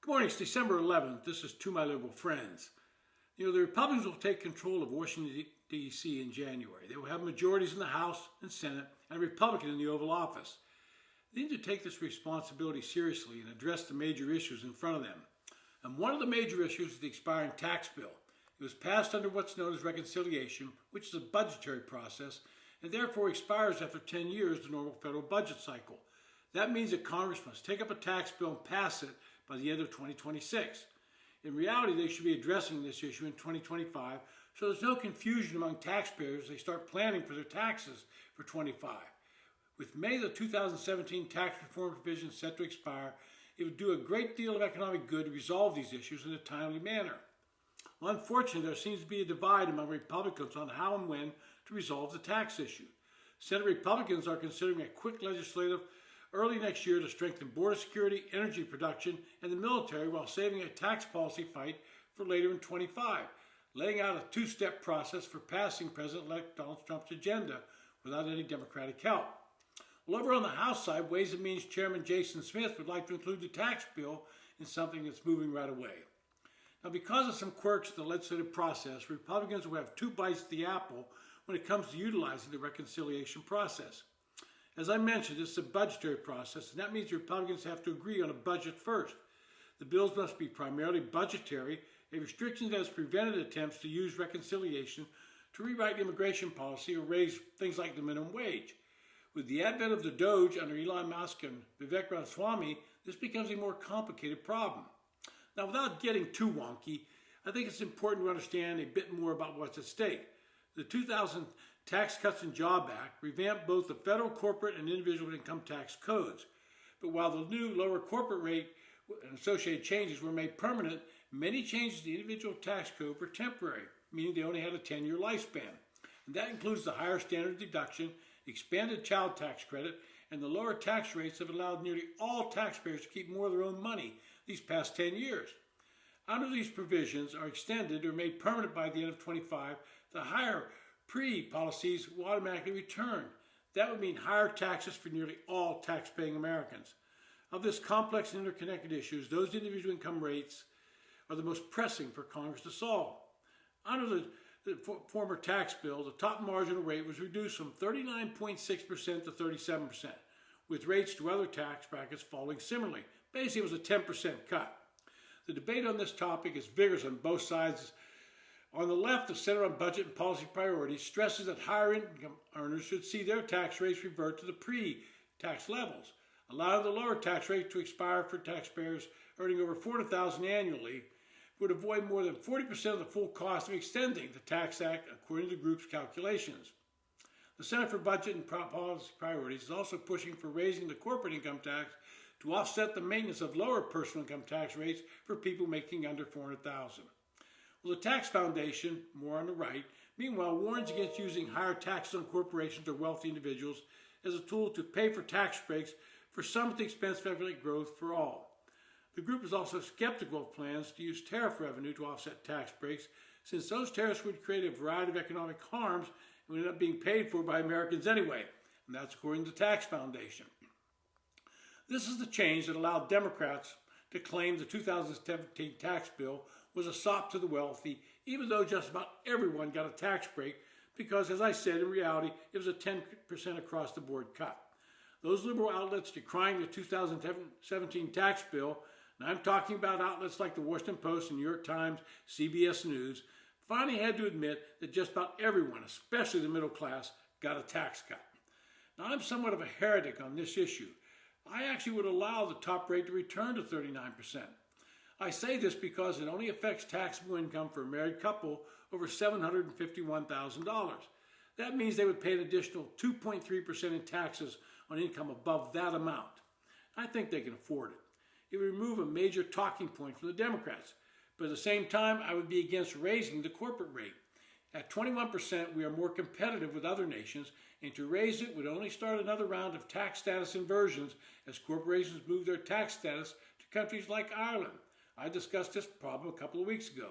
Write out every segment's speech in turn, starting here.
Good morning, it's December 11th. This is To My Liberal Friends. The Republicans will take control of Washington, D.C. in January. They will have majorities in the House and Senate and a Republican in the Oval Office. They need to take this responsibility seriously and address the major issues in front of them. And one of the major issues is the expiring tax bill. It was passed under what's known as reconciliation, which is a budgetary process, and therefore expires after 10 years, the normal federal budget cycle. That means that Congress must take up a tax bill and pass it by the end of 2026. In reality, they should be addressing this issue in 2025, so there's no confusion among taxpayers as they start planning for their taxes for 25. With May the 2017 tax reform provision set to expire, it would do a great deal of economic good to resolve these issues in a timely manner. Well, unfortunately, there seems to be a divide among Republicans on how and when to resolve the tax issue. Senate Republicans are considering a quick legislative early next year to strengthen border security, energy production, and the military while saving a tax policy fight for later in 25, laying out a two-step process for passing President-elect Donald Trump's agenda without any Democratic help. Well, over on the House side, Ways and Means Chairman Jason Smith would like to include the tax bill in something that's moving right away. Now, because of some quirks of the legislative process, Republicans will have two bites at the apple when it comes to utilizing the reconciliation process. As I mentioned, this is a budgetary process, and that means the Republicans have to agree on a budget first. The bills must be primarily budgetary, a restriction that has prevented attempts to use reconciliation to rewrite immigration policy or raise things like the minimum wage. With the advent of the DOGE under Elon Musk and Vivek Ramaswamy, this becomes a more complicated problem. Now, without getting too wonky, I think it's important to understand a bit more about what's at stake. The 2000 Tax Cuts and Jobs Act revamped both the federal corporate and individual income tax codes. But while the new lower corporate rate and associated changes were made permanent, many changes to the individual tax code were temporary, meaning they only had a 10-year lifespan. And that includes the higher standard deduction, expanded child tax credit, and the lower tax rates have allowed nearly all taxpayers to keep more of their own money these past 10 years. Under these provisions are extended or made permanent by the end of 25, the higher pre-policies will automatically return. That would mean higher taxes for nearly all tax-paying Americans. Of this complex and interconnected issues, those individual income rates are the most pressing for Congress to solve. Under the former tax bill, the top marginal rate was reduced from 39.6% to 37%, with rates to other tax brackets falling similarly. Basically, it was a 10% cut. The debate on this topic is vigorous on both sides. On the left, the Center on Budget and Policy Priorities stresses that higher income earners should see their tax rates revert to the pre-tax levels, allowing the lower tax rate to expire for taxpayers earning over $400,000 annually, would avoid more than 40% of the full cost of extending the Tax Act, according to the group's calculations. The Center for Budget and Policy Priorities is also pushing for raising the corporate income tax to offset the maintenance of lower personal income tax rates for people making under $400,000. Well, the Tax Foundation, more on the right, meanwhile warns against using higher taxes on corporations or wealthy individuals as a tool to pay for tax breaks for some at the expense of economic growth for all. The group is also skeptical of plans to use tariff revenue to offset tax breaks, since those tariffs would create a variety of economic harms and would end up being paid for by Americans anyway, and that's according to the Tax Foundation. This is the change that allowed Democrats to claim the 2017 tax bill was a sop to the wealthy, even though just about everyone got a tax break because, as I said, in reality, it was a 10% across-the-board cut. Those liberal outlets decrying the 2017 tax bill, and I'm talking about outlets like the Washington Post and New York Times, CBS News, finally had to admit that just about everyone, especially the middle class, got a tax cut. Now, I'm somewhat of a heretic on this issue. I actually would allow the top rate to return to 39%. I say this because it only affects taxable income for a married couple over $751,000. That means they would pay an additional 2.3% in taxes on income above that amount. I think they can afford it. It would remove a major talking point from the Democrats. But at the same time, I would be against raising the corporate rate. At 21%, we are more competitive with other nations, and to raise it would only start another round of tax status inversions as corporations move their tax status to countries like Ireland. I discussed this problem a couple of weeks ago.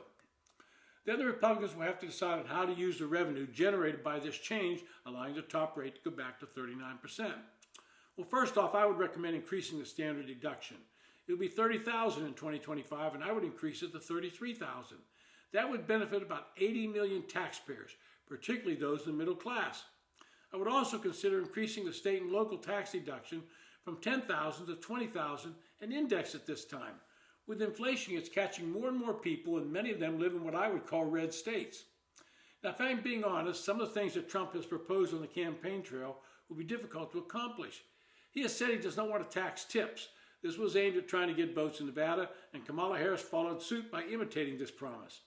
Then the Republicans will have to decide on how to use the revenue generated by this change, allowing the top rate to go back to 39%. Well, first off, I would recommend increasing the standard deduction. It would be $30,000 in 2025, and I would increase it to $33,000. That would benefit about 80 million taxpayers, particularly those in the middle class. I would also consider increasing the state and local tax deduction from $10,000 to $20,000 and index it this time. With inflation, it's catching more and more people, and many of them live in what I would call red states. Now, if I'm being honest, some of the things that Trump has proposed on the campaign trail will be difficult to accomplish. He has said he does not want to tax tips. This was aimed at trying to get votes in Nevada, and Kamala Harris followed suit by imitating this promise.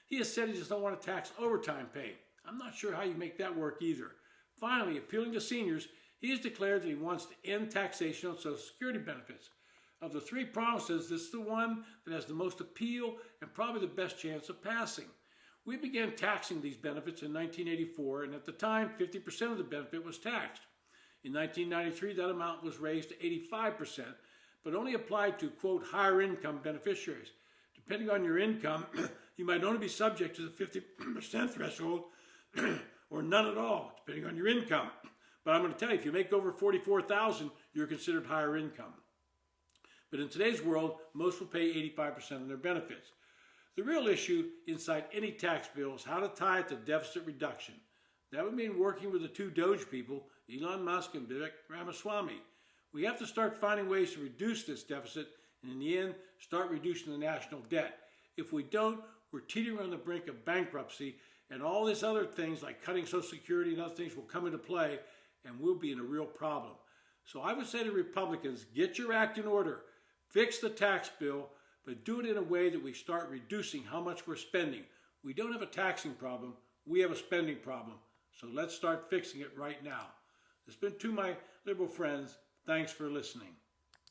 He has said he does not want to tax overtime pay. I'm not sure how you make that work either. Finally, appealing to seniors, he has declared that he wants to end taxation on Social Security benefits. Of the three promises, this is the one that has the most appeal and probably the best chance of passing. We began taxing these benefits in 1984, and at the time, 50% of the benefit was taxed. In 1993, that amount was raised to 85%, but only applied to, quote, higher income beneficiaries. Depending on your income, you might only be subject to the 50% threshold or none at all, depending on your income. But I'm going to tell you, if you make over $44,000, you're considered higher income. But in today's world, most will pay 85% of their benefits. The real issue inside any tax bill is how to tie it to deficit reduction. That would mean working with the two Doge people, Elon Musk and Vivek Ramaswamy. We have to start finding ways to reduce this deficit and in the end, start reducing the national debt. If we don't, we're teetering on the brink of bankruptcy, and all these other things like cutting Social Security and other things will come into play, and we'll be in a real problem. So I would say to Republicans, get your act in order. Fix the tax bill, but do it in a way that we start reducing how much we're spending. We don't have a taxing problem, we have a spending problem. So let's start fixing it right now. This has been To My Liberal Friends. Thanks for listening.